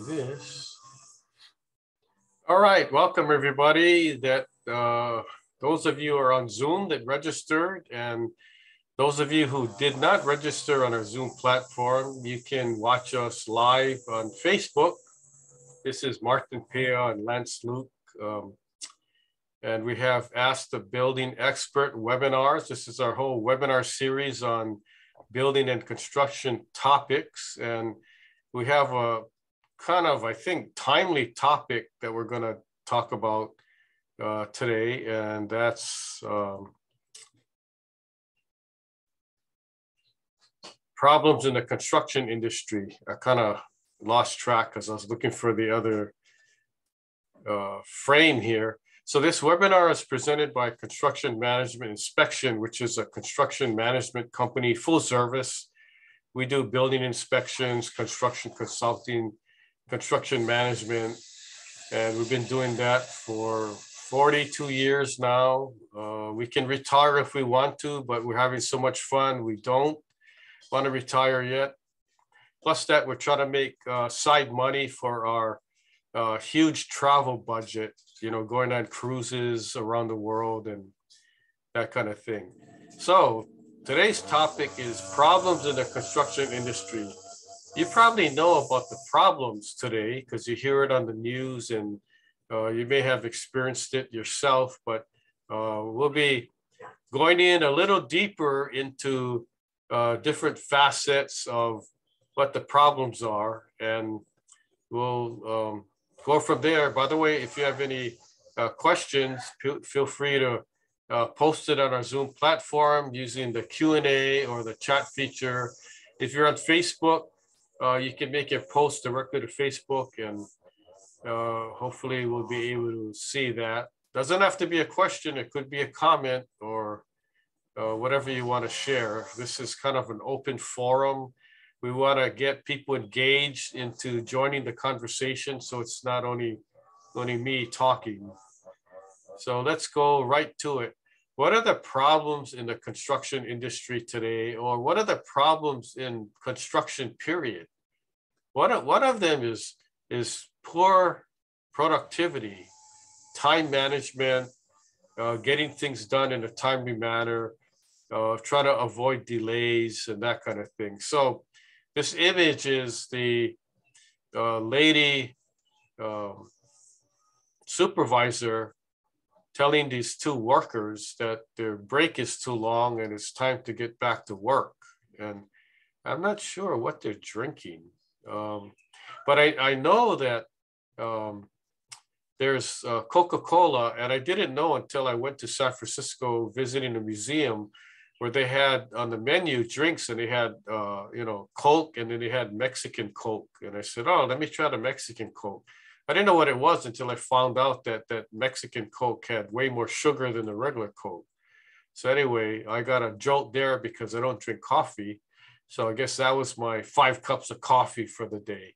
this. All right, welcome everybody. Those of you who are on Zoom that registered, and those of you who did not register on our Zoom platform, you can watch us live on Facebook. This is Martin Pea and Lance Luke. And we have Ask the Building Expert webinars. This is our whole webinar series on building and construction topics. And we have a kind of, I think, timely topic that we're going to talk about today. And that's problems in the construction industry. I kind of lost track because I was looking for the other frame here. So this webinar is presented by Construction Management Inspection, which is a construction management company, full service. We do building inspections, construction consulting, construction management, and we've been doing that for 42 years now. We can retire if we want to, but we're having so much fun. We don't want to retire yet. Plus that, we're trying to make side money for our huge travel budget, you know, going on cruises around the world and that kind of thing. So today's topic is problems in the construction industry. You probably know about the problems today because you hear it on the news and you may have experienced it yourself, but we'll be going in a little deeper into different facets of what the problems are, and we'll go from there. By the way, if you have any questions, feel free to post it on our Zoom platform using the Q&A or the chat feature. If you're on Facebook, you can make your post directly to Facebook, and hopefully we'll be able to see that. Doesn't have to be a question. It could be a comment or whatever you want to share. This is kind of an open forum. We want to get people engaged into joining the conversation, so it's not only me talking. So let's go right to it. What are the problems in the construction industry today, or what are the problems in construction period? One of them is poor productivity, time management, getting things done in a timely manner, trying to avoid delays and that kind of thing. So this image is the lady supervisor telling these two workers that their break is too long and it's time to get back to work. And I'm not sure what they're drinking, but I know that there's Coca-Cola, and I didn't know until I went to San Francisco visiting a museum where they had on the menu drinks, and they had, Coke, and then they had Mexican Coke. And I said, oh, let me try the Mexican Coke. I didn't know what it was until I found out that Mexican Coke had way more sugar than the regular Coke. So anyway, I got a jolt there because I don't drink coffee. So I guess that was my 5 cups of coffee for the day.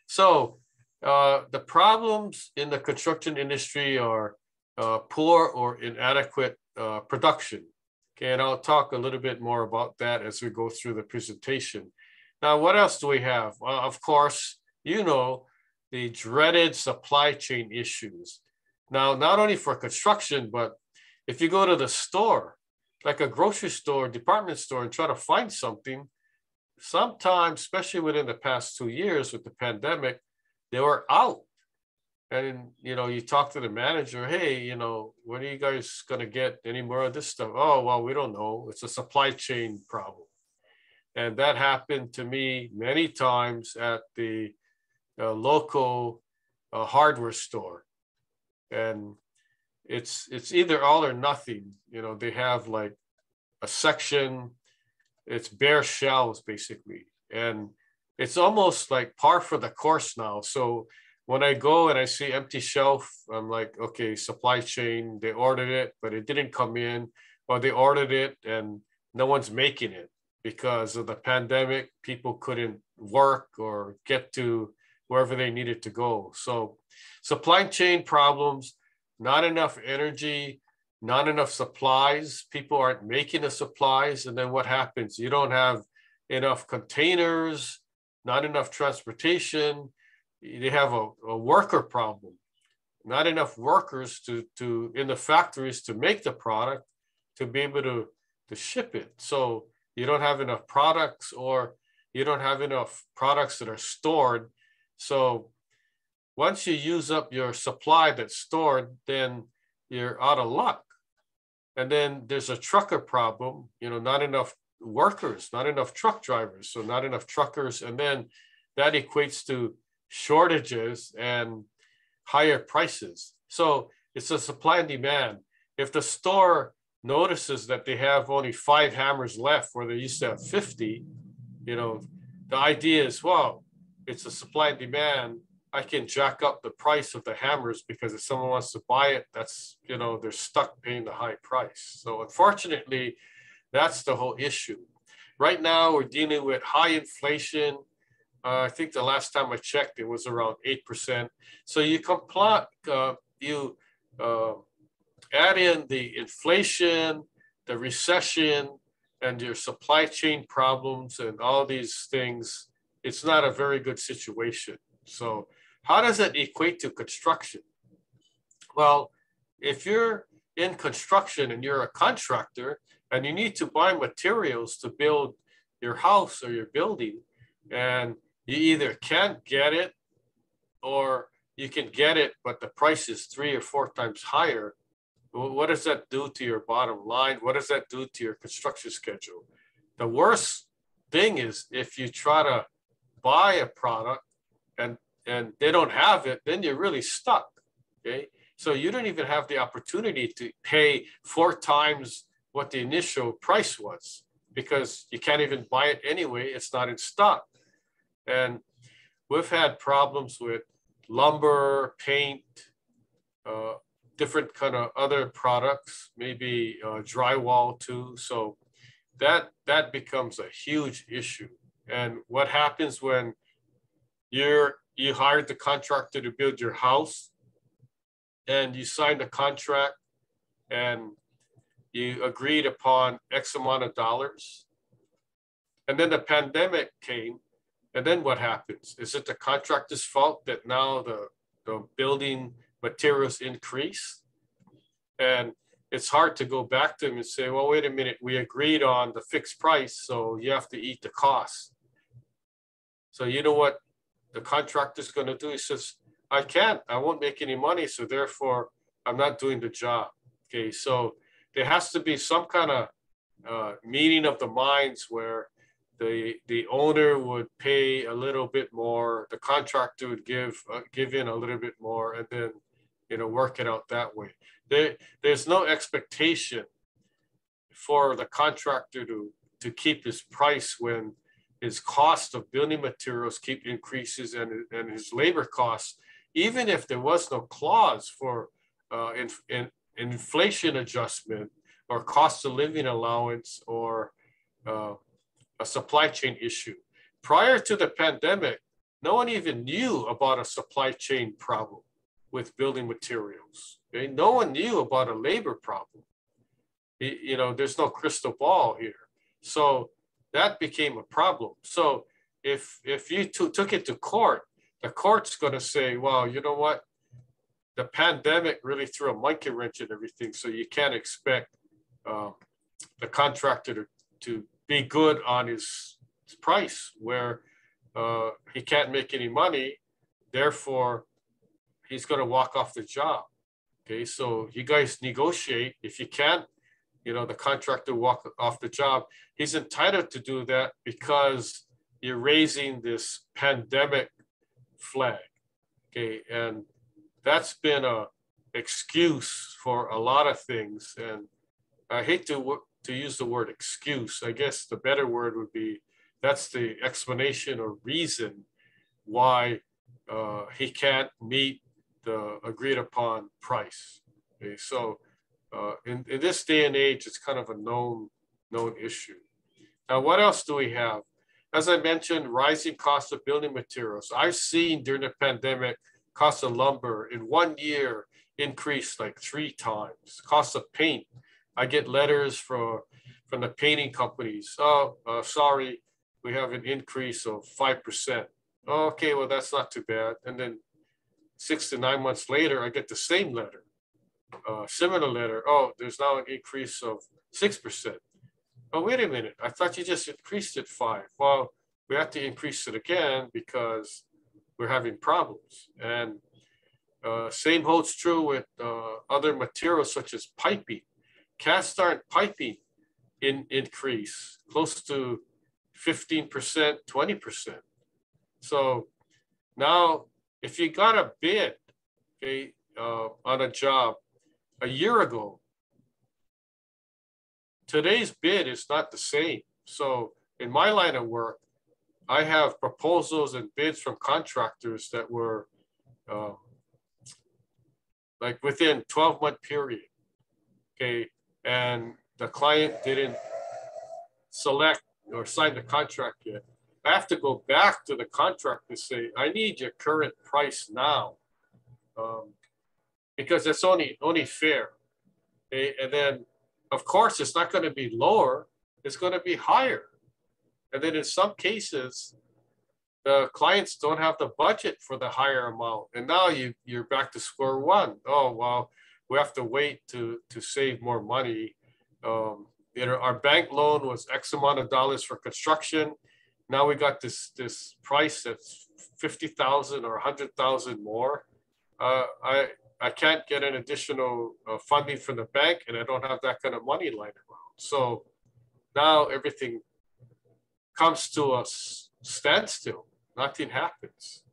So the problems in the construction industry are poor or inadequate production. Okay, and I'll talk a little bit more about that as we go through the presentation. Now, what else do we have? Well, of course, you know, the dreaded supply chain issues. Now, not only for construction, but if you go to the store, like a grocery store, department store, and try to find something, sometimes, especially within the past 2 years with the pandemic, they were out. And, you know, you talk to the manager, hey, you know, when are you guys going to get any more of this stuff? Oh, well, we don't know. It's a supply chain problem. And that happened to me many times at the local hardware store. And it's either all or nothing. You know, they have like a section, it's bare shelves basically. And it's almost like par for the course now. So when I go and I see empty shelf, I'm like, okay, supply chain, they ordered it, but it didn't come in, or they ordered it and no one's making it because of the pandemic. People couldn't work or get to wherever they needed to go. So supply chain problems, not enough energy, not enough supplies. People aren't making the supplies. And then what happens? You don't have enough containers, not enough transportation. they have a worker problem. Not enough workers to in the factories to make the product to be able to ship it. So you don't have enough products, or you don't have enough products that are stored. So once you use up your supply that's stored, then you're out of luck. And then there's a trucker problem, not enough workers, not enough truck drivers, so not enough truckers. And then that equates to shortages and higher prices. So it's a supply and demand. If the store notices that they have only 5 hammers left where they used to have 50, the idea is, well, it's a supply and demand. I can jack up the price of the hammers, because if someone wants to buy it, that's, they're stuck paying the high price. So unfortunately, that's the whole issue. Right now, we're dealing with high inflation. I think the last time I checked, it was around 8%. So you add in the inflation, the recession, and your supply chain problems and all these things. It's not a very good situation. So how does it equate to construction? Well, if you're in construction and you're a contractor and you need to buy materials to build your house or your building, and you either can't get it, or you can get it, but the price is 3 or 4 times higher, what does that do to your bottom line? What does that do to your construction schedule? The worst thing is if you try to buy a product and they don't have it, then you're really stuck, okay? So you don't even have the opportunity to pay 4 times what the initial price was, because you can't even buy it anyway. It's not in stock. And we've had problems with lumber, paint, different kind of other products, maybe drywall too. So that becomes a huge issue. And what happens when you hired the contractor to build your house, and you signed a contract and you agreed upon X amount of dollars, and then the pandemic came, and then what happens? Is it the contractor's fault that now the building materials increase? And it's hard to go back to them and say, well, wait a minute, we agreed on the fixed price, so you have to eat the cost. So you know what the contractor's going to do? He says, I won't make any money, so therefore I'm not doing the job. Okay, so there has to be some kind of meeting of the minds where the owner would pay a little bit more, the contractor would give in a little bit more, and then work it out that way. There's no expectation for the contractor to keep his price when his cost of building materials keep increases, and his labor costs, even if there was no clause for inflation adjustment or cost of living allowance or a supply chain issue. Prior to the pandemic, no one even knew about a supply chain problem with building materials. Okay? No one knew about a labor problem. There's no crystal ball here. So that became a problem. So if you took it to court, the court's going to say, well, you know what? The pandemic really threw a monkey wrench in everything. So you can't expect the contractor to be good on his price, where he can't make any money. Therefore, he's going to walk off the job. Okay, so you guys negotiate. If you can't, the contractor walk off the job, he's entitled to do that because you're raising this pandemic flag. Okay, and that's been a excuse for a lot of things. And I hate to use the word excuse. I guess the better word would be, that's the explanation or reason why he can't meet the agreed upon price. Okay, so in this day and age, it's kind of a known issue. Now, what else do we have? As I mentioned, rising costs of building materials. I've seen during the pandemic, cost of lumber in 1 year increased like 3 times. Cost of paint. I get letters from the painting companies. Sorry, we have an increase of 5%. Okay, well, that's not too bad. And then 6 to 9 months later, I get the same letter, similar letter. Oh, there's now an increase of 6%. Oh, wait a minute. I thought you just increased it 5. Well, we have to increase it again because we're having problems. And same holds true with other materials such as piping. Cast iron piping increase close to 15%, 20%. So now, if you got a bid, okay, on a job a year ago, today's bid is not the same. So in my line of work, I have proposals and bids from contractors that were like within 12-month period, okay, and the client didn't select or sign the contract yet. I have to go back to the contract to say, I need your current price now, because it's only fair. Okay? And then, of course, it's not going to be lower, it's going to be higher. And then in some cases, the clients don't have the budget for the higher amount. And now you're back to square one. Oh, well, we have to wait to save more money. Our bank loan was X amount of dollars for construction. Now we got this price that's 50,000 or 100,000 more. I can't get an additional funding from the bank, and I don't have that kind of money lying around. So now everything comes to a standstill. Nothing happens.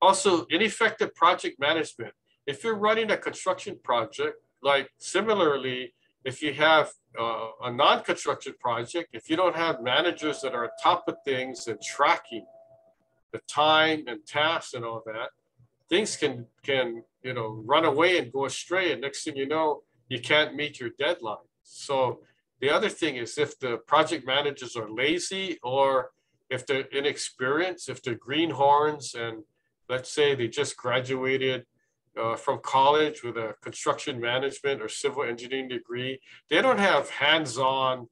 Also, ineffective project management. If you're running a construction project, like similarly, if you have a non-construction project, if you don't have managers that are on top of things and tracking the time and tasks and all that, things can run away and go astray. And next thing you know, you can't meet your deadline. So the other thing is, if the project managers are lazy, or if they're inexperienced, if they're greenhorns, and let's say they just graduated from college with a construction management or civil engineering degree, they don't have hands-on,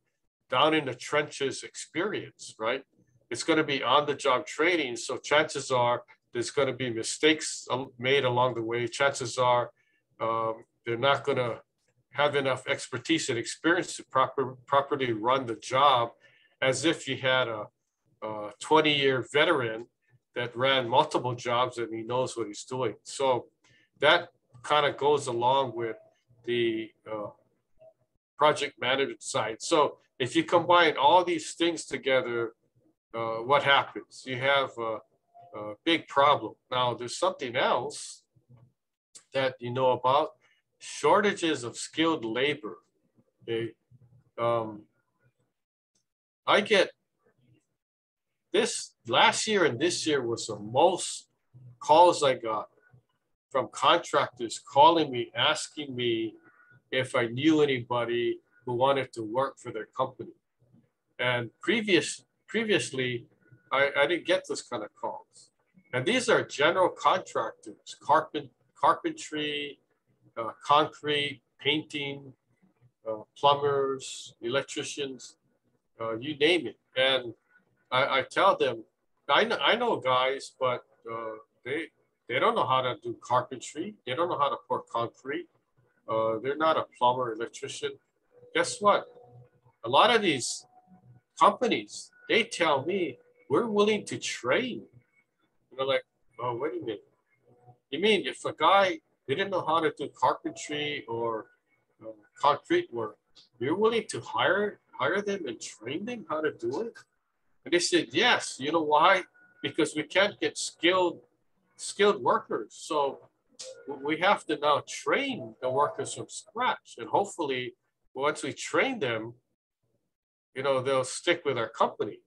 down in the trenches experience, right? It's going to be on-the-job training. So chances are there's going to be mistakes made along the way. Chances are they're not going to have enough expertise and experience to properly run the job, as if you had a 20-year veteran that ran multiple jobs and he knows what he's doing. So that kind of goes along with the project management side. So if you combine all these things together, what happens? You have a big problem. Now, there's something else that you know about: shortages of skilled labor. Okay. I get this last year, and this year was the most calls I got from contractors calling me, asking me if I knew anybody who wanted to work for their company. And previously, I didn't get this kind of calls. And these are general contractors: carpentry, concrete, painting, plumbers, electricians, you name it. And I tell them, I know guys, but they don't know how to do carpentry. They don't know how to pour concrete. They're not a plumber, electrician. Guess what? A lot of these companies, they tell me, we're willing to train. And they're like, oh, wait a minute. You mean if a guy didn't know how to do carpentry or concrete work, you're willing to hire them and train them how to do it? And they said, yes. You know why? Because we can't get skilled workers. So we have to now train the workers from scratch. And hopefully, once we train them, they'll stick with our company.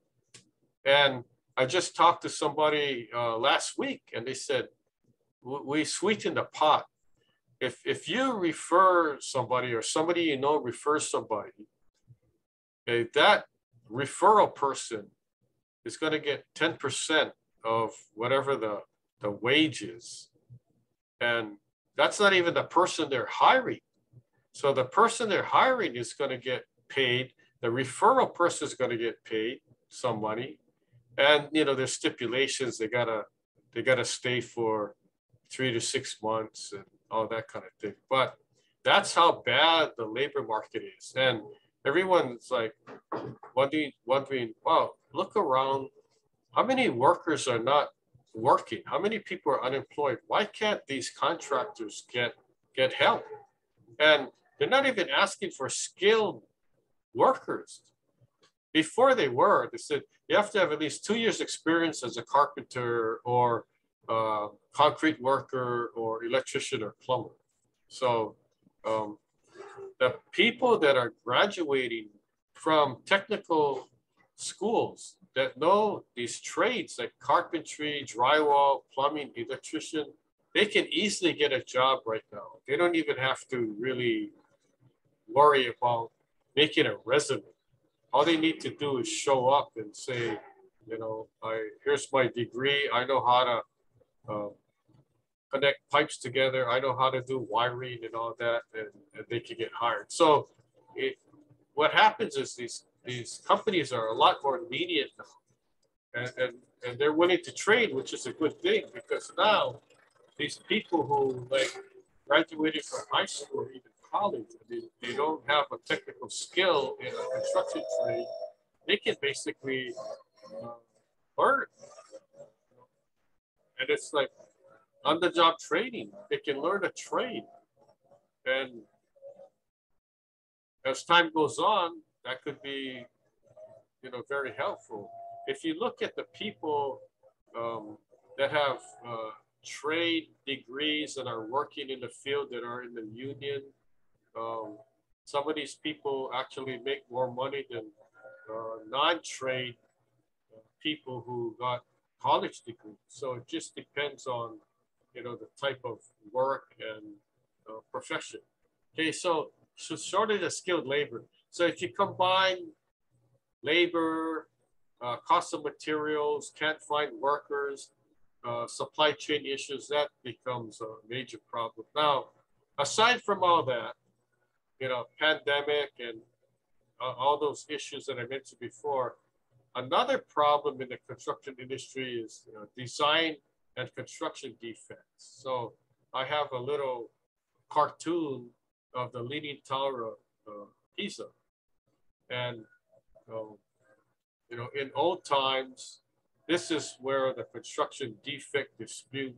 And I just talked to somebody last week, and they said, we sweeten the pot. If you refer somebody, or somebody refers somebody, okay, that referral person is going to get 10% of whatever the wage is. And that's not even the person they're hiring. So the person they're hiring is going to get paid. The referral person is going to get paid some money. And there's stipulations. They gotta stay for 3 to 6 months and all that kind of thing. But that's how bad the labor market is. And everyone's like wondering, wow, look around. How many workers are not working? How many people are unemployed? Why can't these contractors get help? And they're not even asking for skilled workers. Before they said you have to have at least 2 years experience as a carpenter or concrete worker or electrician or plumber. So the people that are graduating from technical schools that know these trades like carpentry, drywall, plumbing, electrician, they can easily get a job right now. They don't even have to really worry about making a resume. All they need to do is show up and say, here's my degree. I know how to connect pipes together. I know how to do wiring and all that, and they can get hired. So what happens is these companies are a lot more lenient now, and they're willing to train, which is a good thing, because now these people who graduated from high school or even college, they don't have a technical skill in a construction trade, they can basically learn. And it's like on-the-job training. They can learn a trade. And as time goes on, that could be, very helpful. If you look at the people that have trade degrees and are working in the field that are in the union, some of these people actually make more money than non-trade people who got college degrees. So it just depends on, the type of work and profession. Okay, so shortage of skilled labor. So if you combine labor, cost of materials, can't find workers, supply chain issues, that becomes a major problem. Now, aside from all that, pandemic and all those issues that I mentioned before, another problem in the construction industry is design and construction defects. So I have a little cartoon of the Leaning Tower of Pisa. And, in old times, this is where the construction defect dispute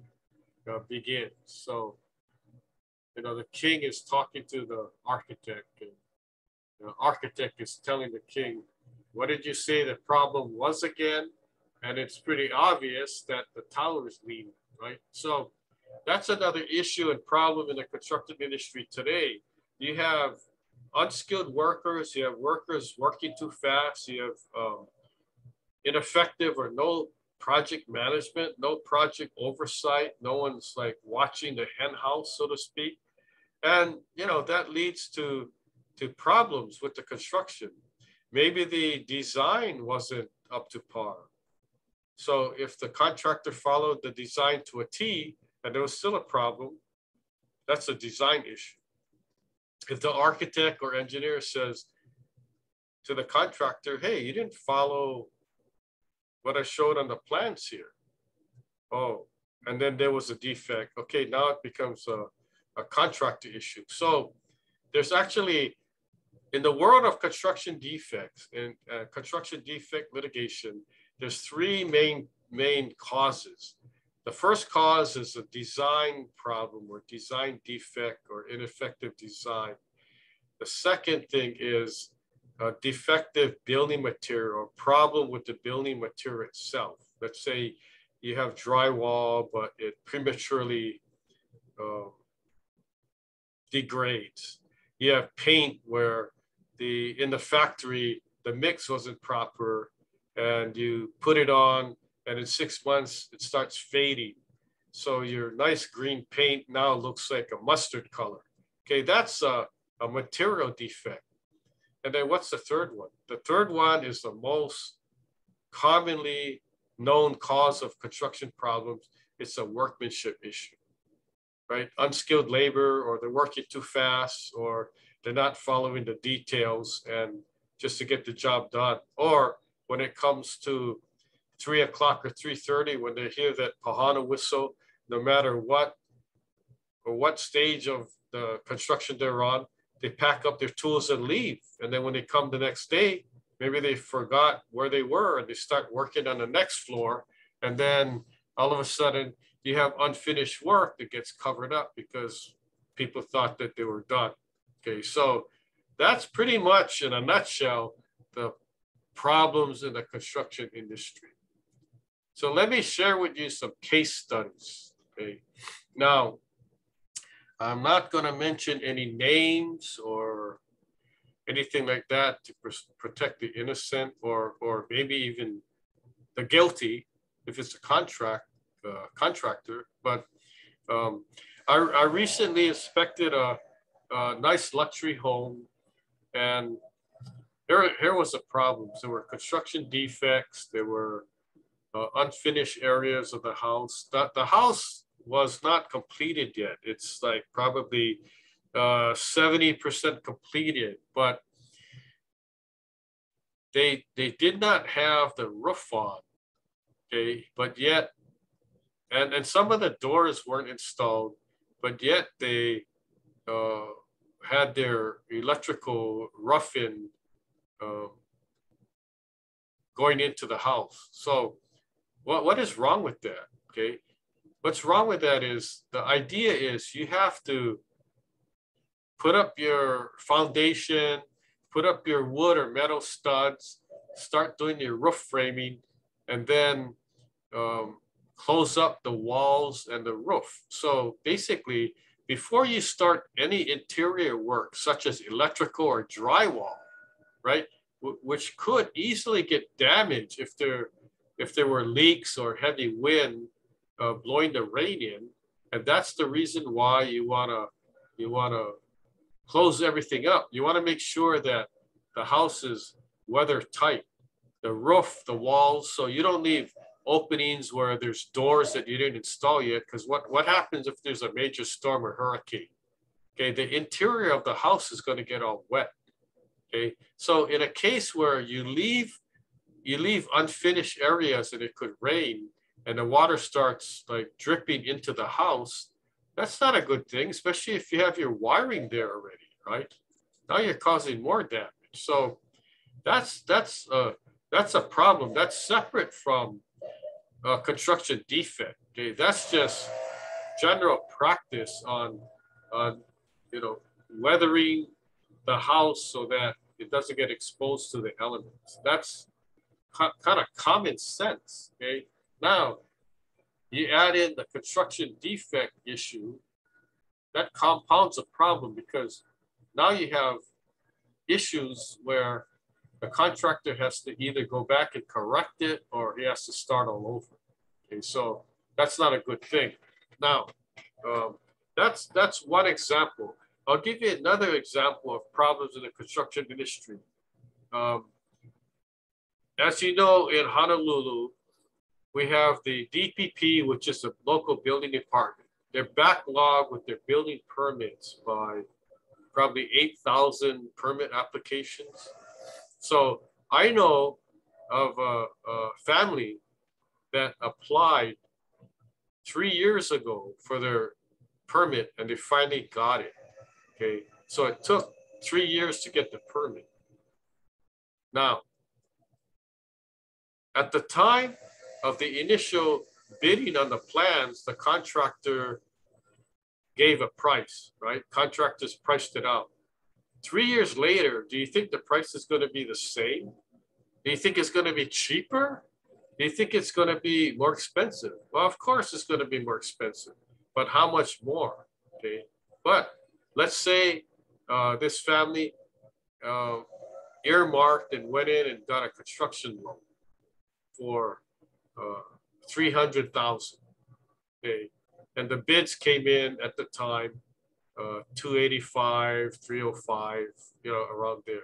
begins. So, the king is talking to the architect, and the architect is telling the king, what did you say the problem was again? And it's pretty obvious that the tower is leaning, right? So that's another issue and problem in the construction industry today. You have unskilled workers, you have workers working too fast, you have ineffective or no project management, no project oversight, no one's watching the hen house, so to speak. And that leads to problems with the construction. Maybe the design wasn't up to par. So if the contractor followed the design to a T and there was still a problem, that's a design issue. If the architect or engineer says to the contractor, hey, you didn't follow what I showed on the plans here. Oh, and then there was a defect. Okay, now it becomes a contractor issue. So there's actually, in the world of construction defects and construction defect litigation, there's three main causes. The first cause is a design problem or design defect or ineffective design. The second thing is a defective building material or problem with the building material itself. Let's say you have drywall, but it prematurely degrades. You have paint where in the factory, the mix wasn't proper, and you put it on, and in 6 months, it starts fading. So your nice green paint now looks like a mustard color. Okay, that's a material defect. And then what's the third one? The third one is the most commonly known cause of construction problems. It's a workmanship issue, right? Unskilled labor, or they're working too fast, or they're not following the details and just to get the job done. Or when it comes to 3 o'clock or 3:30, when they hear that Pahana whistle, no matter what or what stage of the construction they're on, they pack up their tools and leave. And then when they come the next day, maybe they forgot where they were and they start working on the next floor. And then all of a sudden you have unfinished work that gets covered up because people thought that they were done. Okay, so that's pretty much in a nutshell the problems in the construction industry. So let me share with you some case studies. Okay, now I'm not going to mention any names or anything like that to protect the innocent or maybe even the guilty if it's a contractor. But I recently inspected a nice luxury home, and here was the problem. There were construction defects. There were unfinished areas of the house. The house was not completed yet. It's like probably 70% completed, but they did not have the roof on. Okay, but yet, and some of the doors weren't installed, but yet they had their electrical rough-in going into the house. So what is wrong with that? Okay, what's wrong with that is the idea is you have to put up your foundation, put up your wood or metal studs, start doing your roof framing, and then close up the walls and the roof. So basically, before you start any interior work, such as electrical or drywall, right, which could easily get damaged if there were leaks or heavy wind blowing the rain in, and that's the reason why you wanna close everything up. You wanna make sure that the house is weather tight, the roof, the walls, so you don't leave openings where there's doors that you didn't install yet, because what happens if there's a major storm or hurricane? Okay, the interior of the house is going to get all wet. Okay, so in a case where you leave unfinished areas and it could rain and the water starts like dripping into the house, that's not a good thing, especially if you have your wiring there already, right? Now you're causing more damage. So that's a problem. That's separate from construction defect. Okay, that's just general practice on weathering the house so that it doesn't get exposed to the elements. That's kind of common sense. Okay, now you add in the construction defect issue, that compounds a problem because now you have issues where the contractor has to either go back and correct it or he has to start all over. Okay, so that's not a good thing. Now, that's one example. I'll give you another example of problems in the construction industry. As you know, in Honolulu, we have the DPP, which is the local building department. They're backlogged with their building permits by probably 8,000 permit applications. So I know of a family that applied 3 years ago for their permit and they finally got it. Okay, so it took 3 years to get the permit. Now, at the time of the initial bidding on the plans, the contractor gave a price, right? Contractors priced it out. 3 years later, do you think the price is going to be the same? Do you think it's going to be cheaper? Do you think it's going to be more expensive? Well, of course it's going to be more expensive, but how much more? Okay, but let's say this family earmarked and went in and got a construction loan for $300,000. Okay, and the bids came in at the time 285, 305, around there.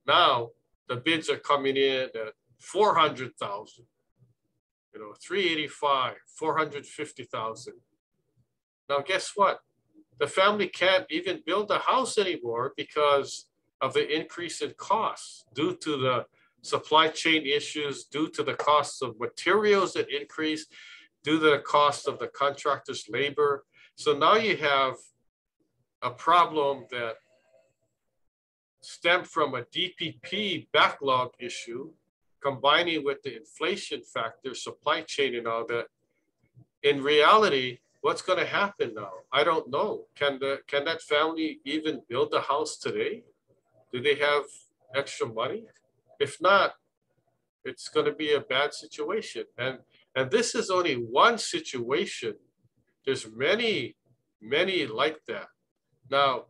Now the bids are coming in at 400,000, 385, 450,000. Now guess what? The family can't even build a house anymore because of the increase in costs due to supply chain issues due to the cost of materials that increase, due to the cost of the contractor's labor. So now you have a problem that stemmed from a DPP backlog issue, combining with the inflation factor, supply chain and all that. In reality, what's going to happen now? I don't know. Can that family even build a house today? Do they have extra money? If not, it's going to be a bad situation. And this is only one situation. There's many like that. Now,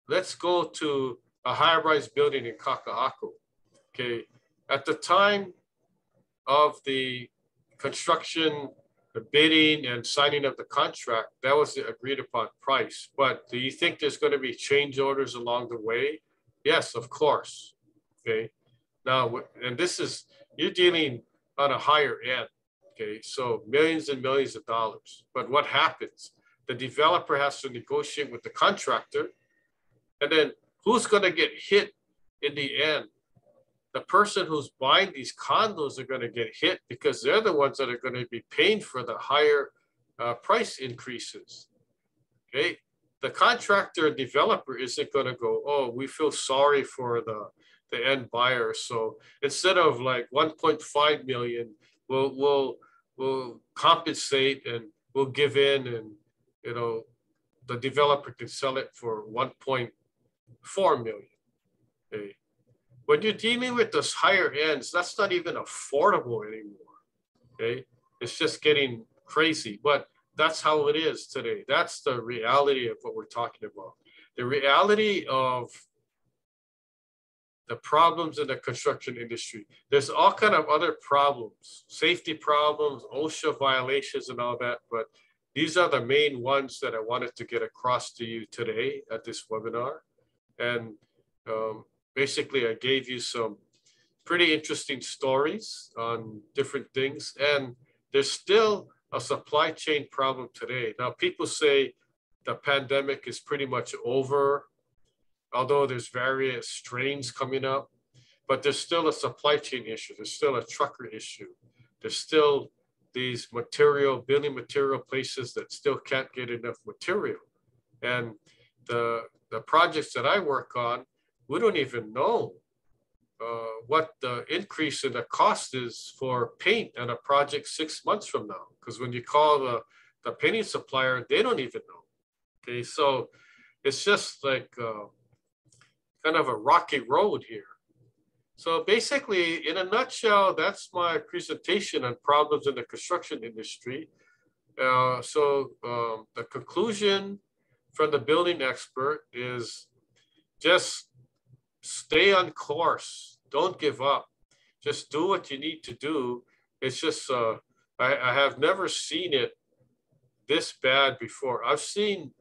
let's go to a high-rise building in Kaka'ako. Okay, at the time of the construction, the bidding and signing of the contract, that was the agreed upon price. But do you think there's going to be change orders along the way? Yes, of course. Okay, now, and this is, you're dealing on a higher end. Okay, so millions and millions of dollars. But what happens? The developer has to negotiate with the contractor, and then who's going to get hit in the end? The person who's buying these condos are going to get hit because they're the ones that are going to be paying for the higher price increases. Okay, the contractor and developer isn't going to go, oh, we feel sorry for the end buyer, so instead of like 1.5 million, we'll compensate and we'll give in, and you know, the developer can sell it for 1.4 million. Okay. When you're dealing with those higher ends, that's not even affordable anymore. Okay, it's just getting crazy. But that's how it is today. That's the reality of what we're talking about. The reality of the problems in the construction industry. There's all kind of other problems, safety problems, OSHA violations and all that, but these are the main ones that I wanted to get across to you today at this webinar. And basically, I gave you some pretty interesting stories on different things. And there's still a supply chain problem today. Now, people say the pandemic is pretty much over, although there's various strains coming up, but there's still a supply chain issue. There's still a trucker issue. There's still these building material places that still can't get enough material. And the projects that I work on, we don't even know what the increase in the cost is for paint on a project 6 months from now. Because when you call the painting supplier, they don't even know. Okay, so it's just like kind of a rocky road here. So basically, in a nutshell, that's my presentation on problems in the construction industry. The conclusion from the building expert is just stay on course. Don't give up. Just do what you need to do. It's just, I have never seen it this bad before. I've seen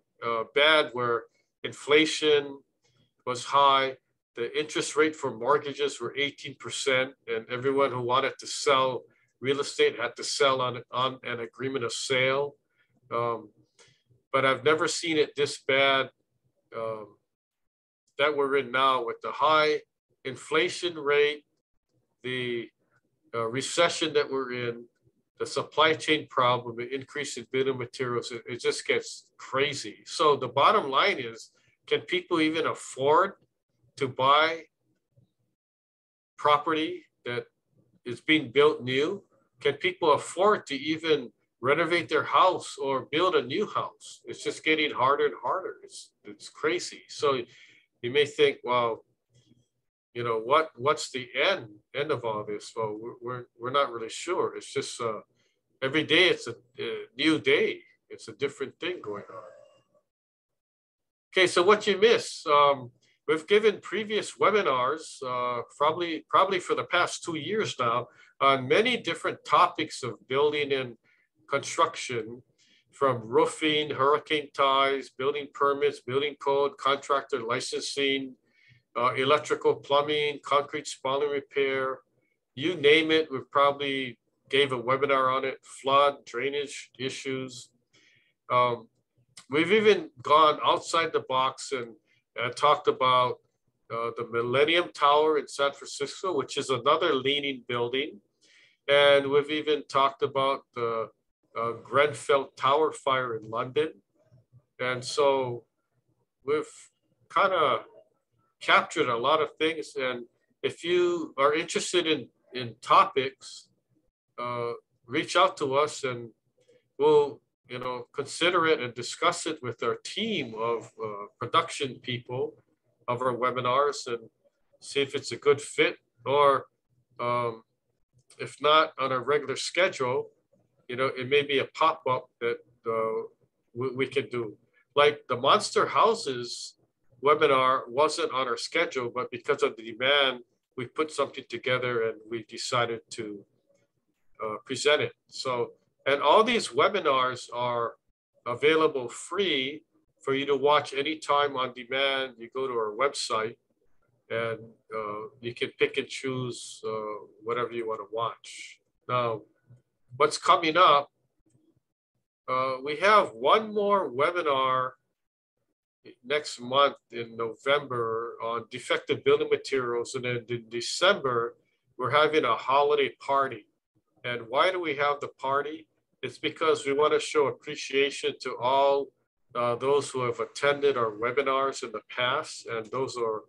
bad where inflation was high. The interest rate for mortgages were 18%, and everyone who wanted to sell real estate had to sell on an agreement of sale. But I've never seen it this bad that we're in now with the high inflation rate, the recession that we're in, the supply chain problem, the increase in building materials. It just gets crazy. So the bottom line is, can people even afford to buy property that is being built new? Can people afford to even renovate their house or build a new house? It's just getting harder and harder. It's crazy. So you may think, well, you know, what's the end of all this? Well, we're not really sure. It's just every day it's a new day. It's a different thing going on. Okay, so what you miss? We've given previous webinars, probably for the past 2 years now, on many different topics of building and construction, from roofing, hurricane ties, building permits, building code, contractor licensing, electrical, plumbing, concrete spalling repair, you name it. We probably gave a webinar on it, flood, drainage issues. We've even gone outside the box and talked about the Millennium Tower in San Francisco, which is another leaning building. And we've even talked about the Grenfell Tower fire in London. And so we've kind of captured a lot of things. And if you are interested in topics, reach out to us and we'll consider it and discuss it with our team of production people of our webinars and see if it's a good fit, or if not on a regular schedule, it may be a pop-up that we can do. Like the Monster Houses webinar wasn't on our schedule, but because of the demand, we put something together and we decided to present it. So, and all these webinars are available free for you to watch anytime on demand. You go to our website and you can pick and choose whatever you want to watch. Now, what's coming up, we have one more webinar next month in November on defective building materials. And then in December, we're having a holiday party. And why do we have the party? It's because we want to show appreciation to all those who have attended our webinars in the past, and those are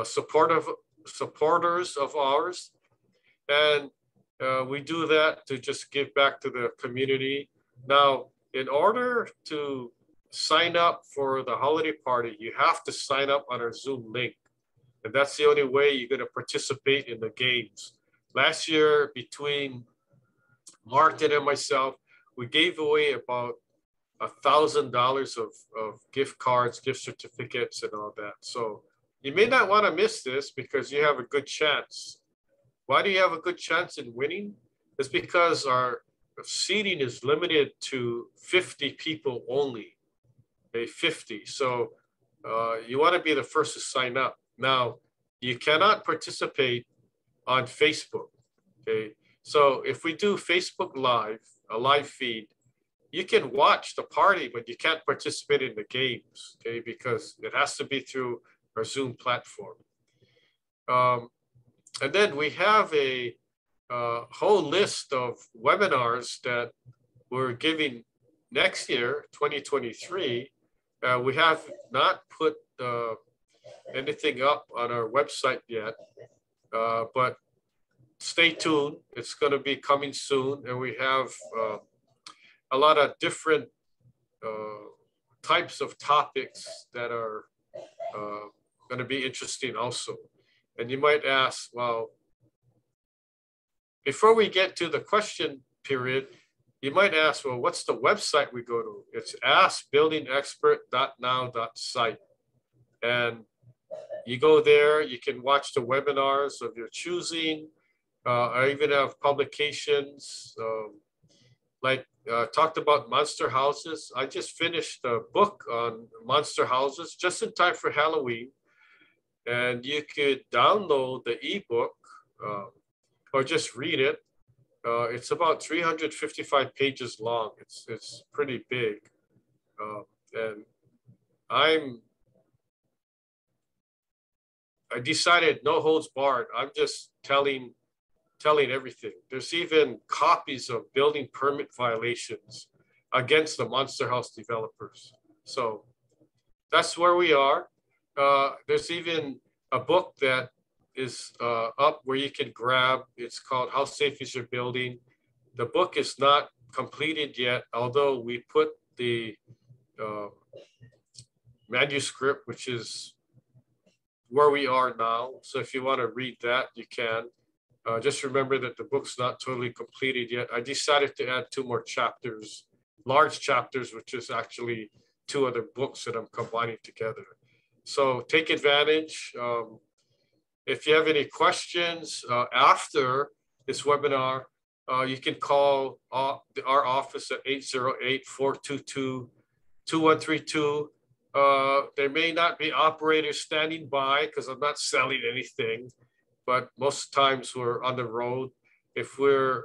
supporters of ours. And we do that to just give back to the community. Now, in order to sign up for the holiday party, you have to sign up on our Zoom link. And that's the only way you're going to participate in the games. Last year, between Martin and myself, we gave away about $1,000 of gift cards, gift certificates, and all that. So you may not want to miss this because you have a good chance. Why do you have a good chance in winning? It's because our seating is limited to 50 people only, okay, 50. So you want to be the first to sign up. Now, you cannot participate on Facebook, okay? So if we do Facebook Live, a live feed, you can watch the party, but you can't participate in the games, okay? Because it has to be through our Zoom platform. And then we have a whole list of webinars that we're giving next year, 2023. We have not put anything up on our website yet, but stay tuned. It's going to be coming soon. And we have a lot of different types of topics that are going to be interesting also. And you might ask, well, before we get to the question period, you might ask, well, what's the website we go to? It's askbuildingexpert.now.site. And you go there, you can watch the webinars of your choosing. I even have publications talked about monster houses. I just finished a book on monster houses just in time for Halloween. And you could download the ebook or just read it. It's about 355 pages long. It's pretty big. And I decided no holds barred. I'm just telling everything. There's even copies of building permit violations against the monster house developers. So that's where we are. There's even a book that is up where you can grab. It's called How Safe Is Your Building? The book is not completed yet, although we put the manuscript, which is where we are now. So if you want to read that, you can. Just remember that the book's not totally completed yet. I decided to add 2 more chapters, large chapters, which is actually 2 other books that I'm combining together. So take advantage. If you have any questions after this webinar, you can call our office at 808-422-2132. There may not be operators standing by because I'm not selling anything, but most times we're on the road. If we're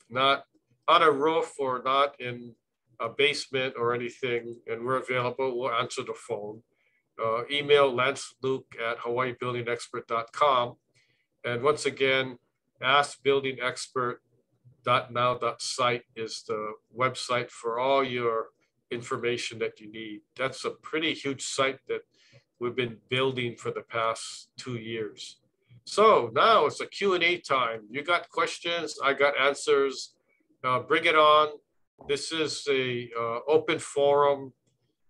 not on a roof or not in a basement or anything and we're available, we'll answer the phone. email lanceluke@hawaiibuildingexpert.com. And once again, askbuildingexpert.now.site is the website for all your information that you need. That's a pretty huge site that we've been building for the past 2 years. So now it's a Q&A time. You got questions, I got answers. Bring it on. This is a open forum,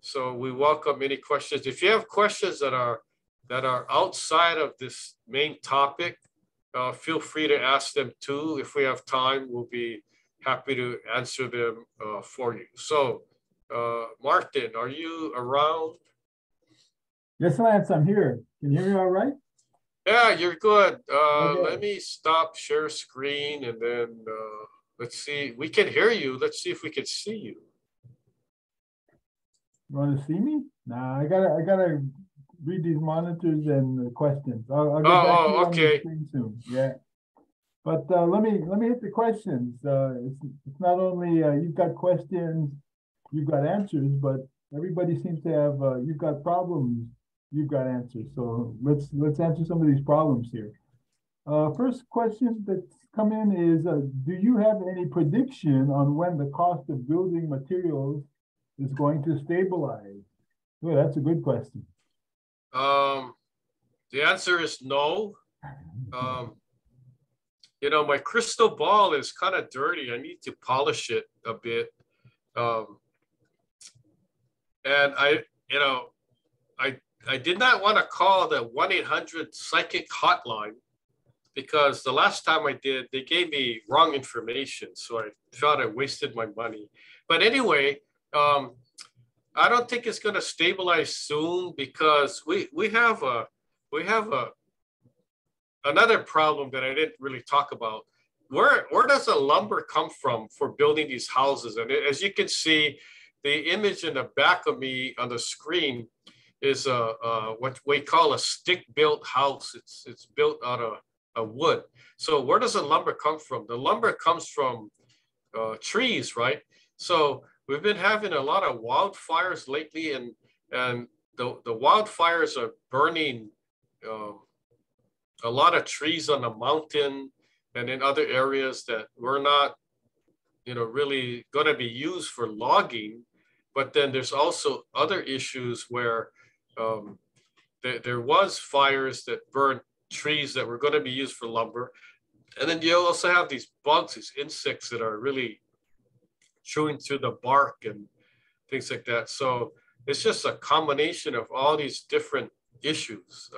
so we welcome any questions. If you have questions that are outside of this main topic, feel free to ask them too. If we have time, we'll be happy to answer them for you. So, Martin, are you around? Yes, Lance, I'm here. Can you hear me all right? Yeah, you're good. Okay. Let me stop share screen and then let's see. We can hear you. Let's see if we can see you. You want to see me? Nah, I gotta read these monitors and the questions. I'll get back to you on the screen soon. Yeah. But let me hit the questions. It's not only you've got questions, you've got answers, but everybody seems to have you've got problems, you've got answers. So let's answer some of these problems here. First question that's come in is, do you have any prediction on when the cost of building materials is going to stabilize? Oh, that's a good question. The answer is no. You know, my crystal ball is kind of dirty. I need to polish it a bit. And I did not want to call the 1-800-psychic hotline because the last time I did, they gave me wrong information. So I thought I wasted my money. But anyway, I don't think it's going to stabilize soon because we have another problem that I didn't really talk about. Where does the lumber come from for building these houses? And as you can see, the image in the back of me on the screen is what we call a stick-built house. It's built out of wood. So where does the lumber come from? The lumber comes from trees, right? So we've been having a lot of wildfires lately, and the wildfires are burning a lot of trees on the mountain and in other areas that were not, really going to be used for logging. But then there's also other issues where there was fires that burned trees that were going to be used for lumber. And then you also have these bugs, these insects that are really chewing through the bark and things like that. So it's just a combination of all these different issues.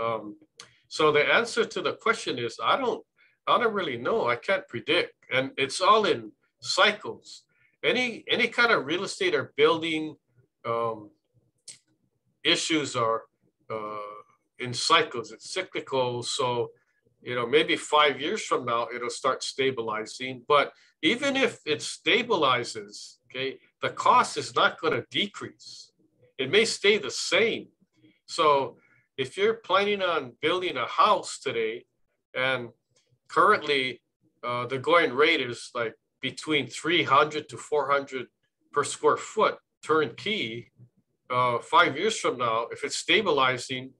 So the answer to the question is, I don't really know. I can't predict. And it's all in cycles. Any kind of real estate or building issues are in cycles. It's cyclical. So, maybe 5 years from now, it'll start stabilizing. But even if it stabilizes, okay, the cost is not going to decrease. It may stay the same. So if you're planning on building a house today, and currently the going rate is like between 300 to 400 per square foot turnkey, 5 years from now, if it's stabilizing,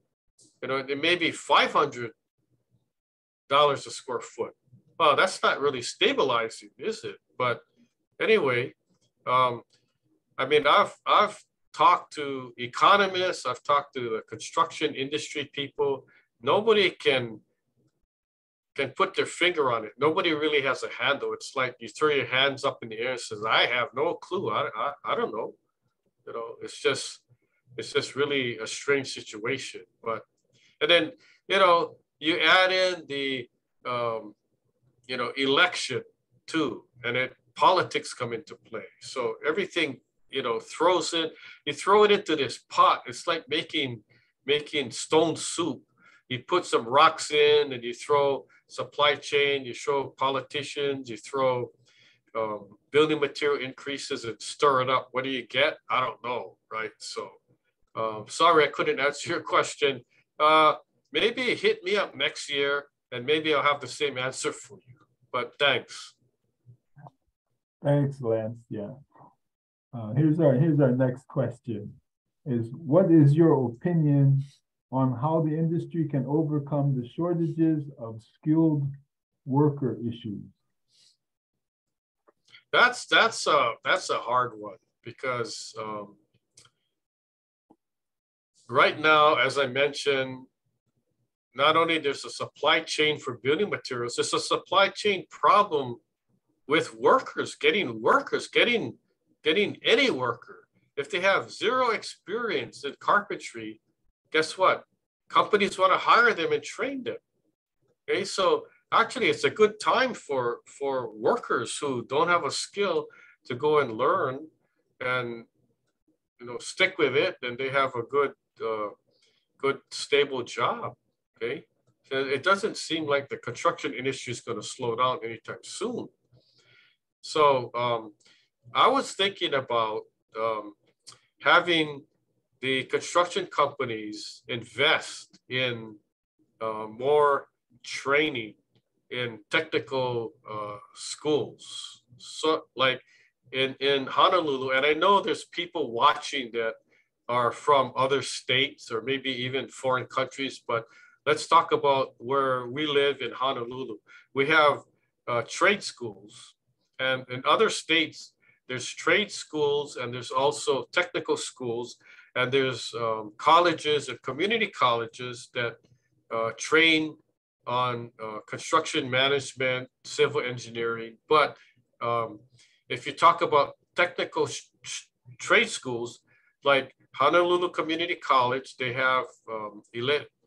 it may be $500 a square foot. Well, that's not really stabilizing, is it? But anyway, I've talked to economists, I've talked to the construction industry people. Nobody can put their finger on it. Nobody really has a handle. It's like you throw your hands up in the air and says, I have no clue. I don't know. It's just really a strange situation. But, and then, you add in the, election too, and then politics come into play. So everything, you throw it into this pot. It's like making stone soup. You put some rocks in and you throw supply chain, you throw politicians, you throw building material increases and stir it up. What do you get? I don't know, right? So sorry, I couldn't answer your question. Maybe hit me up next year and maybe I'll have the same answer for you, but thanks. Thanks, Lance. Yeah. Here's our next question. is what is your opinion on how the industry can overcome the shortages of skilled worker issues? That's a hard one because right now, as I mentioned, not only there's a supply chain for building materials, there's a supply chain problem with workers, getting any worker. If they have zero experience in carpentry, guess what? Companies want to hire them and train them. Okay, so actually it's a good time for workers who don't have a skill to go and learn and stick with it, and they have a good stable job. Okay, so it doesn't seem like the construction industry is going to slow down anytime soon. So I was thinking about having the construction companies invest in more training in technical schools. So like in Honolulu, and I know there's people watching that are from other states or maybe even foreign countries, but let's talk about where we live in Honolulu. We have trade schools, and in other states, there's trade schools and there's also technical schools, and there's colleges and community colleges that train on construction management, civil engineering. But if you talk about technical trade schools, like Honolulu Community College, they have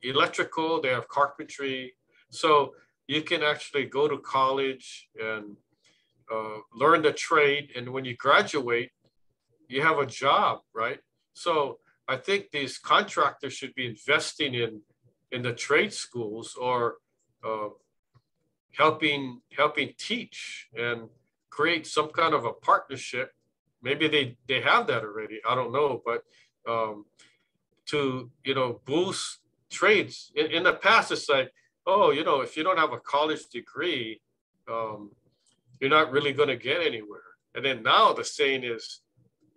electrical, they have carpentry. So you can actually go to college and learn the trade. And when you graduate, you have a job, right? So I think these contractors should be investing in the trade schools or helping teach and create some kind of a partnership. Maybe they have that already. I don't know, but to boost trades. In the past, it's like, oh, if you don't have a college degree, you're not really going to get anywhere. And then now the saying is,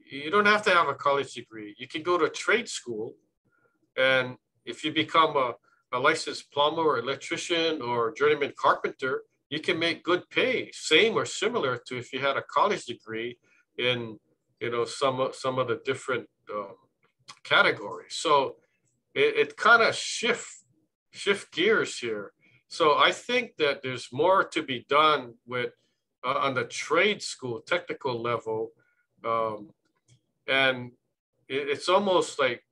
you don't have to have a college degree. You can go to a trade school, and if you become a licensed plumber or electrician or journeyman carpenter, you can make good pay, same or similar to if you had a college degree in some of the different categories. So it kind of shift gears here. So I think that there's more to be done with on the trade school technical level, and it's almost like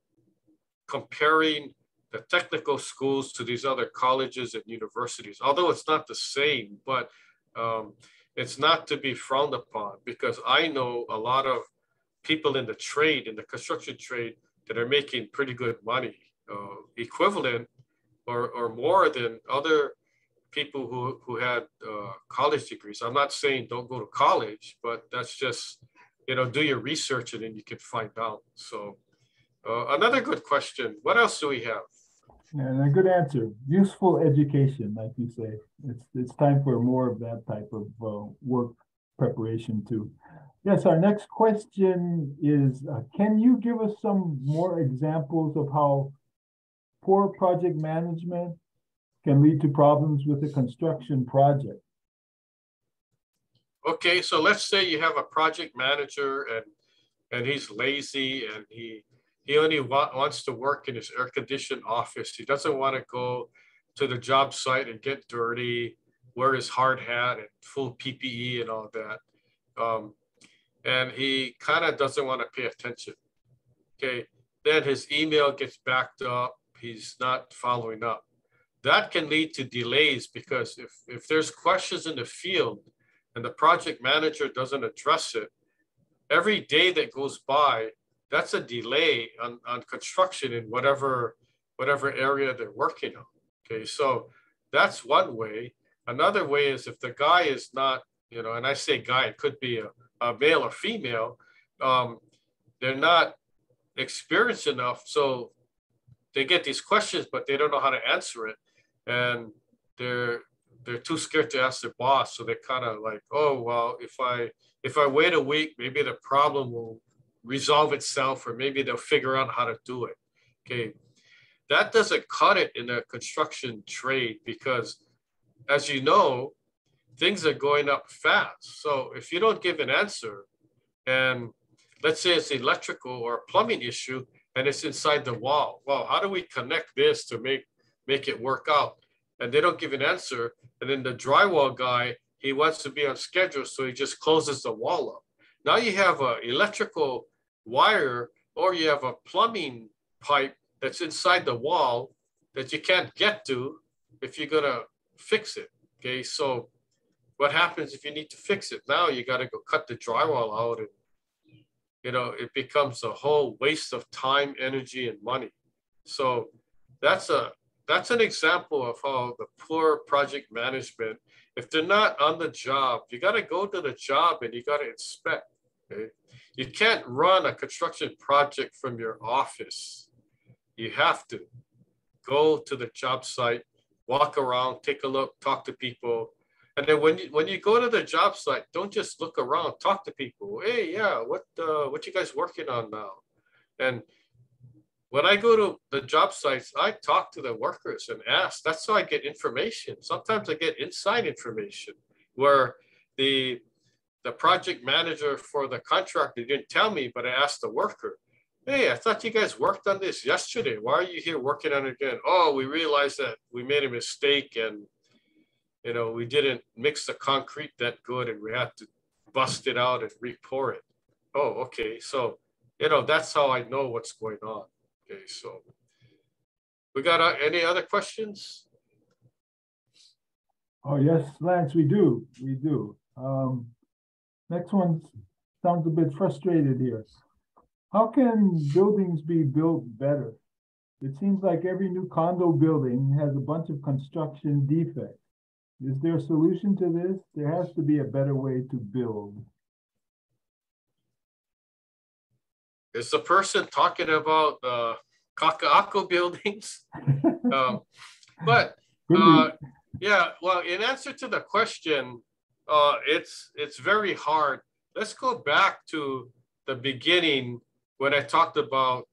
comparing the technical schools to these other colleges and universities, although it's not the same, but it's not to be frowned upon, because I know a lot of people in the trade, in the construction trade, that are making pretty good money, equivalent or more than other people who had college degrees. I'm not saying don't go to college, but that's just, do your research and then you can find out. So another good question. What else do we have? And a good answer. Useful education, like you say. It's time for more of that type of work preparation too. Yes, our next question is, can you give us some more examples of how poor project management can lead to problems with a construction project? Okay, so let's say you have a project manager and he's lazy and he only wants to work in his air-conditioned office. He doesn't want to go to the job site and get dirty, wear his hard hat and full PPE and all that. And he kind of doesn't want to pay attention. Okay, then his email gets backed up. He's not following up. That can lead to delays, because if there's questions in the field and the project manager doesn't address it, every day that goes by, that's a delay on construction in whatever area they're working on. Okay, so that's one way. Another way is if the guy is not, and I say guy, it could be a male or female, they're not experienced enough. So they get these questions, but they don't know how to answer it. And they're too scared to ask their boss. So they kind of like, oh, well, if I wait a week, maybe the problem will resolve itself, or maybe they'll figure out how to do it. Okay, that doesn't cut it in the construction trade because, as you know, things are going up fast. So if you don't give an answer, and let's say it's electrical or a plumbing issue and it's inside the wall, well, how do we connect this to make it work out? And they don't give an answer. And then the drywall guy, he wants to be on schedule, so he just closes the wall up. Now you have an electrical wire, or you have a plumbing pipe that's inside the wall that you can't get to if you're gonna fix it. Okay, so what happens if you need to fix it? Now you got to go cut the drywall out, and it becomes a whole waste of time, energy, and money. So that's an example of how the poor project management, if they're not on the job, you got to go to the job and you got to inspect. Okay? You can't run a construction project from your office. You have to go to the job site, walk around, take a look, talk to people. And then when you go to the job site, don't just look around, talk to people. Hey, yeah, what you guys working on now? And when I go to the job sites, I talk to the workers and ask. That's how I get information. Sometimes I get inside information where the project manager for the contractor didn't tell me, but I asked the worker, hey, I thought you guys worked on this yesterday. Why are you here working on it again? Oh, we realized that we made a mistake, and we didn't mix the concrete that good, and we had to bust it out and re-pour it. Oh, okay. So, that's how I know what's going on. Okay, so we got any other questions? Oh, yes, Lance, we do. We do. Next one sounds a bit frustrated here. How can buildings be built better? It seems like every new condo building has a bunch of construction defects. Is there a solution to this? There has to be a better way to build. Is the person talking about Kaka'ako buildings? But yeah, well, in answer to the question, it's very hard. Let's go back to the beginning when I talked about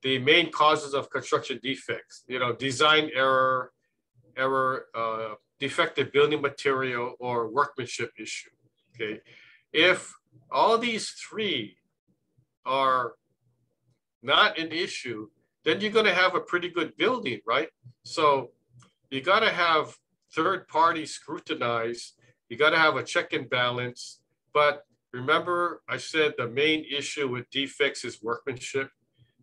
the main causes of construction defects. Design error, defective building material, or workmanship issue. Okay, if all these three are not an issue, then you're going to have a pretty good building, right? So you got to have third party scrutinize. You got to have a check and balance. But remember, I said the main issue with defects is workmanship.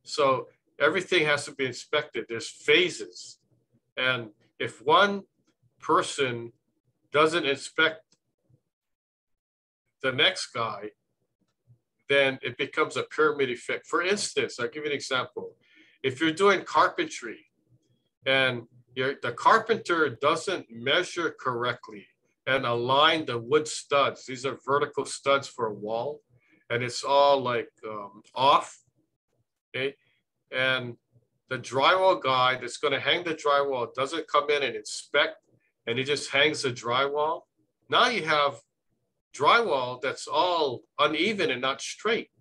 So everything has to be inspected. There's phases. And if one person doesn't inspect the next guy, then it becomes a pyramid effect. For instance, I'll give you an example. If you're doing carpentry and the carpenter doesn't measure correctly and align the wood studs, these are vertical studs for a wall, and it's all like off, okay? And the drywall guy that's going to hang the drywall doesn't come in and inspect, and he just hangs the drywall. Now you have drywall that's all uneven and not straight.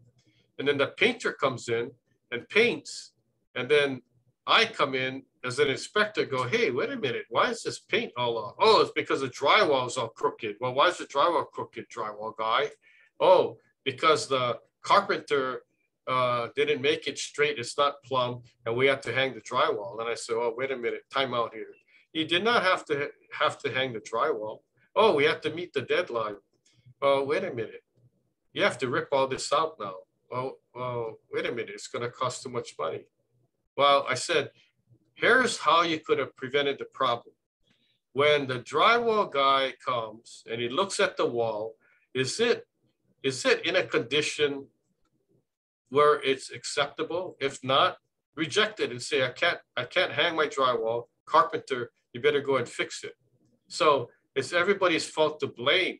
And then the painter comes in and paints, and then I come in as an inspector, go, hey, wait a minute, why is this paint all off? Oh, it's because the drywall is all crooked. Well, why is the drywall crooked, drywall guy? Oh, because the carpenter didn't make it straight, it's not plumb, and we have to hang the drywall. And I said, oh, wait a minute, time out here. You did not have to hang the drywall. Oh, we have to meet the deadline. Oh, wait a minute, you have to rip all this out now. Oh, wait a minute, it's going to cost too much money. Well, I said, here's how you could have prevented the problem. When the drywall guy comes and he looks at the wall, is it in a condition where it's acceptable? If not, reject it and say, I can't hang my drywall. Carpenter, you better go and fix it. So it's everybody's fault to blame.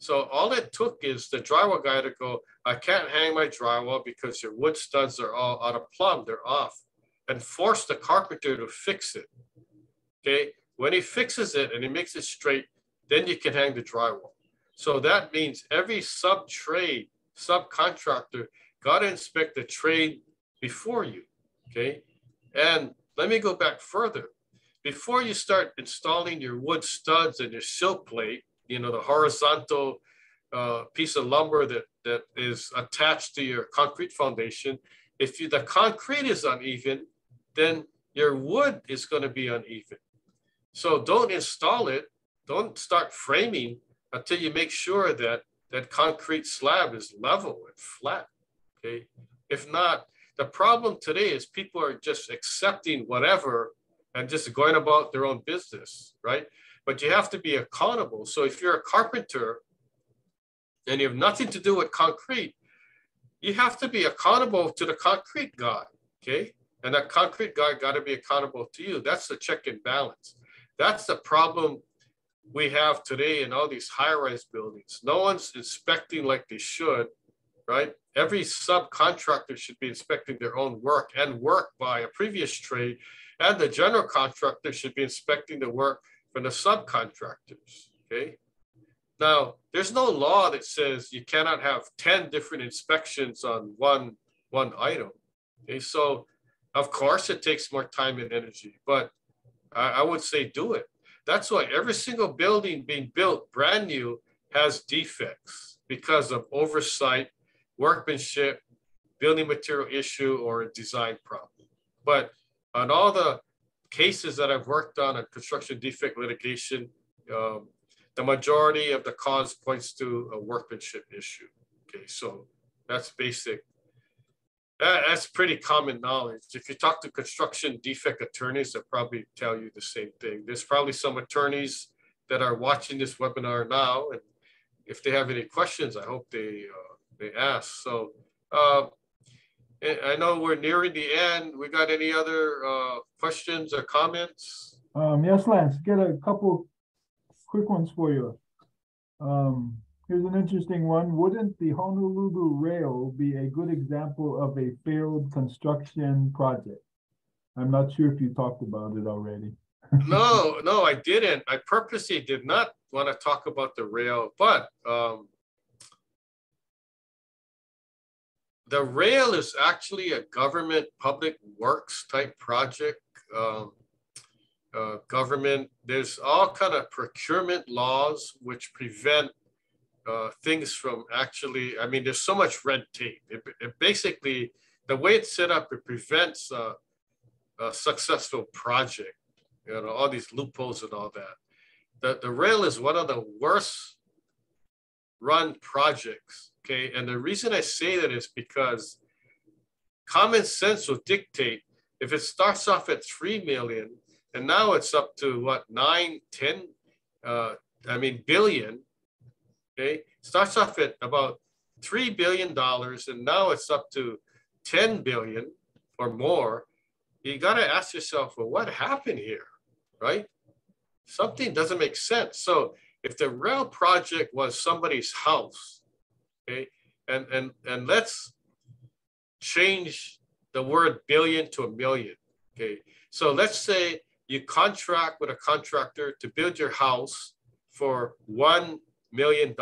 So all it took is the drywall guy to go, I can't hang my drywall because your wood studs are all out of plumb, they're off, and force the carpenter to fix it. Okay, when he fixes it and he makes it straight, then you can hang the drywall. So that means every sub-trade subcontractor got to inspect the trade before you, okay? And let me go back further. Before you start installing your wood studs and your sill plate, you know, the horizontal piece of lumber that is attached to your concrete foundation, if the concrete is uneven, then your wood is going to be uneven. So don't install it. Don't start framing until you make sure that that concrete slab is level and flat, okay? If not, the problem today is people are just accepting whatever and just going about their own business, right? But you have to be accountable. So if you're a carpenter and you have nothing to do with concrete, you have to be accountable to the concrete guy, okay? And that concrete guy got to be accountable to you. That's the check and balance. That's the problem we have today in all these high-rise buildings. No one's inspecting like they should, right? Every subcontractor should be inspecting their own work and work by a previous trade, and the general contractor should be inspecting the work from the subcontractors, okay? Now, there's no law that says you cannot have 10 different inspections on one item, okay? So, of course, it takes more time and energy, but I would say do it. That's why every single building being built brand new has defects because of oversight, workmanship, building material issue, or a design problem. But on all the cases that I've worked on construction defect litigation, the majority of the cause points to a workmanship issue. Okay, so that's basic. That's pretty common knowledge. If you talk to construction defect attorneys, they'll probably tell you the same thing. There's probably some attorneys that are watching this webinar now, and if they have any questions, I hope they ask. So I know we're nearing the end. We got any other questions or comments? Yes, Lance, get a couple quick ones for you. Here's an interesting one. Wouldn't the Honolulu Rail be a good example of a failed construction project? I'm not sure if you talked about it already. No, I didn't. I purposely did not want to talk about the rail, but the rail is actually a government public works type project. Government, there's all kind of procurement laws which prevent things from actually, I mean, there's so much red tape. It basically, the way it's set up, it prevents a successful project, you know, all these loopholes and all that. The rail is one of the worst run projects, okay? And the reason I say that is because common sense will dictate if it starts off at 3 million and now it's up to what, 9, 10, billion, okay? Starts off at about $3 billion and now it's up to 10 billion or more. You got to ask yourself, well, what happened here, right? Something doesn't make sense. So if the rail project was somebody's house, okay, and let's change the word billion to a million, okay? So let's say you contract with a contractor to build your house for $1 million.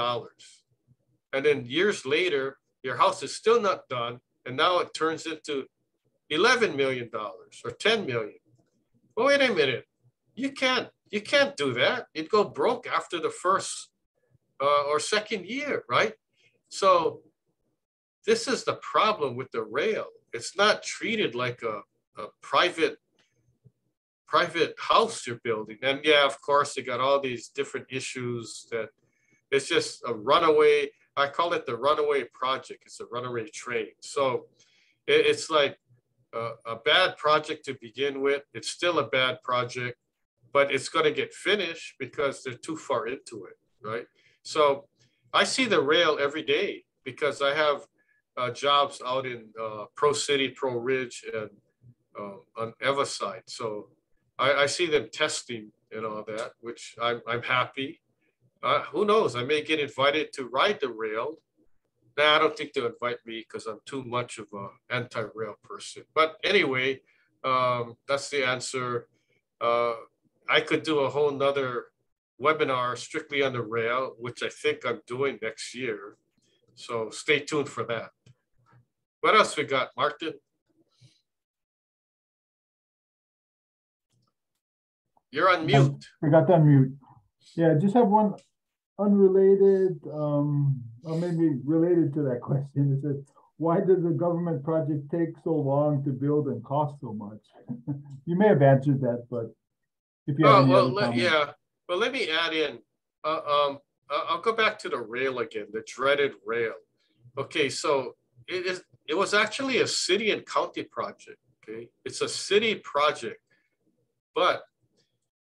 And then years later, your house is still not done. And now it turns into $11 million or 10 million. Well, wait a minute. You can't do that. You'd go broke after the first or second year, right? So this is the problem with the rail. It's not treated like a private house you're building. And yeah, of course, you got all these different issues that it's just a runaway. I call it the runaway project. It's a runaway train. So it's like a bad project to begin with. It's still a bad project, but it's going to get finished because they're too far into it, right? So I see the rail every day because I have jobs out in Pro City, Pro Ridge, and on Eva side. So I see them testing and all that, which I'm happy. Who knows? I may get invited to ride the rail. Nah, I don't think they'll invite me because I'm too much of an anti-rail person. But anyway, that's the answer. I could do a whole nother webinar strictly on the rail, which I think I'm doing next year. So stay tuned for that. What else we got, Martin? You're on mute. I got to unmute. Yeah, just have one unrelated, or maybe related to that question. It says, why does a government project take so long to build and cost so much? You may have answered that, but if you have any other comments. Yeah. Well, let me add in. I'll go back to the rail again, the dreaded rail. Okay, so it was actually a city and county project. Okay, it's a city project, but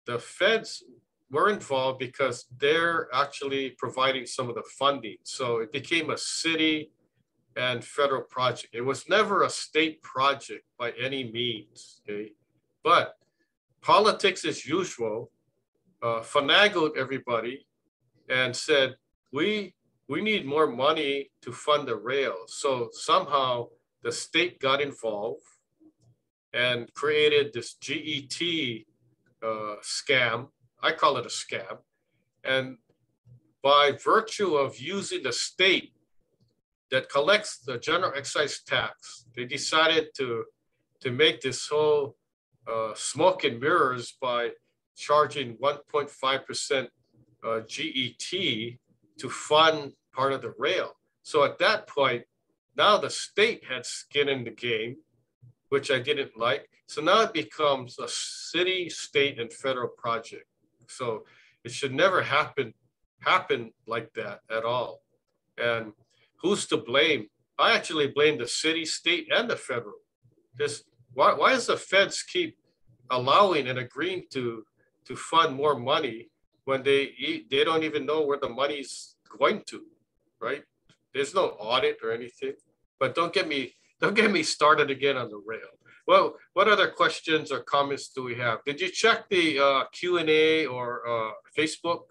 the feds were involved because they're actually providing some of the funding. So it became a city and federal project. It was never a state project by any means. Okay, but politics as usual finagled everybody and said, we need more money to fund the rail. So somehow the state got involved and created this GET scam. I call it a scam. And by virtue of using the state that collects the general excise tax, they decided to make this whole smoke and mirrors by charging 1.5% GET to fund part of the rail. So at that point, now the state had skin in the game, which I didn't like. So now it becomes a city, state, and federal project. So it should never happen like that at all. And who's to blame? I actually blame the city, state, and the federal. Just why does the feds keep allowing and agreeing to fund more money when they don't even know where the money's going to, right? There's no audit or anything. But don't get me started again on the rail. Well, what other questions or comments do we have? Did you check the Q&A or Facebook?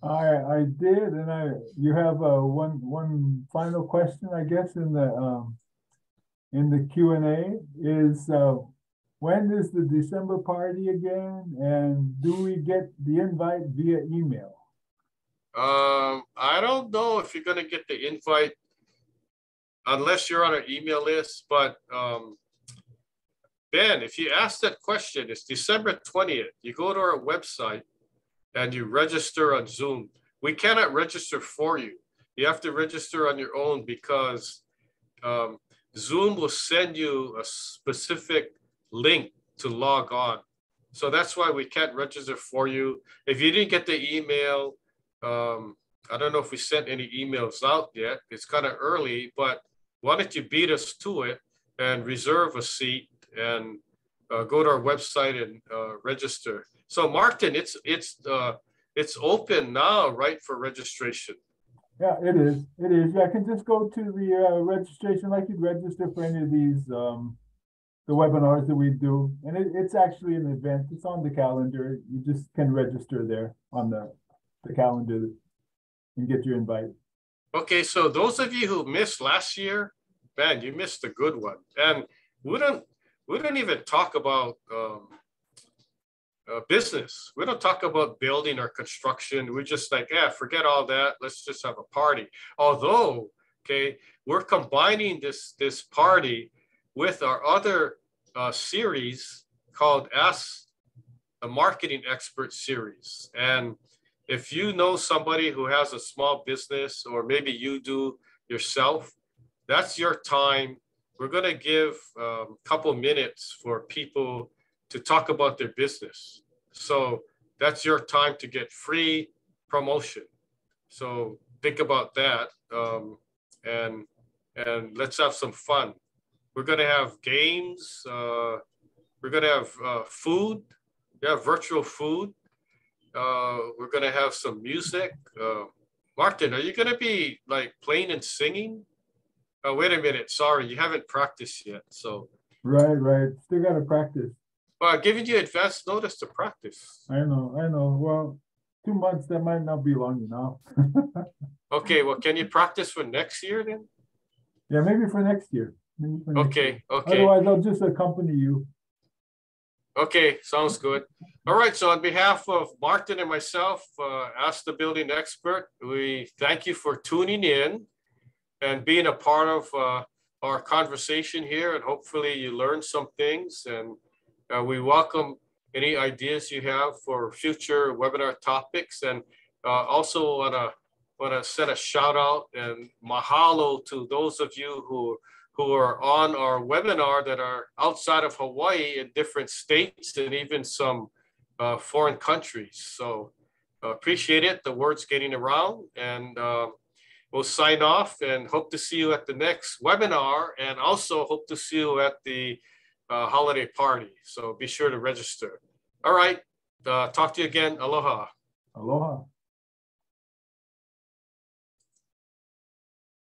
I did, and you have one final question, I guess, in the Q&A is when is the December party again, and do we get the invite via email? I don't know if you're going to get the invite unless you're on an email list, but Ben, if you ask that question, it's December 20th. You go to our website and you register on Zoom. We cannot register for you. You have to register on your own because Zoom will send you a specific link to log on. So that's why we can't register for you. If you didn't get the email, I don't know if we sent any emails out yet. It's kind of early, but why don't you beat us to it and reserve a seat and go to our website and register. So Martin, it's open now, right, for registration? Yeah, it is. It is. Yeah, I can just go to the registration like you'd register for any of these the webinars that we do, and it's actually an event. It's on the calendar. You just can register there on the calendar and get your invite. Okay, so those of you who missed last year, man, you missed a good one. And we don't even talk about business. We don't talk about building or construction. We're just like, yeah, forget all that. Let's just have a party. Although, okay, we're combining this party with our other series called Ask the Marketing Expert series. And if you know somebody who has a small business, or maybe you do yourself, that's your time. We're going to give a couple minutes for people to talk about their business. So that's your time to get free promotion. So think about that, and let's have some fun. We're going to have games. We're going to have food. Yeah, virtual food. We're going to have some music. Martin, are you going to be like playing and singing? Oh, wait a minute. Sorry, you haven't practiced yet. So right. Still got to practice. Well, giving you advance notice to practice. I know. Well, 2 months, that might not be long enough. Okay, well, can you practice for next year then? Yeah, maybe for next year. Okay. Otherwise, I'll just accompany you. Okay, sounds good. All right, so on behalf of Martin and myself, Ask the Building Expert, we thank you for tuning in. and being a part of our conversation here. And hopefully you learned some things. And we welcome any ideas you have for future webinar topics. And also want to send a shout out and mahalo to those of you who are on our webinar that are outside of Hawaii in different states and even some foreign countries. So appreciate it. The word's getting around, and we'll sign off and hope to see you at the next webinar, and also hope to see you at the holiday party. So be sure to register. All right. Talk to you again. Aloha. Aloha.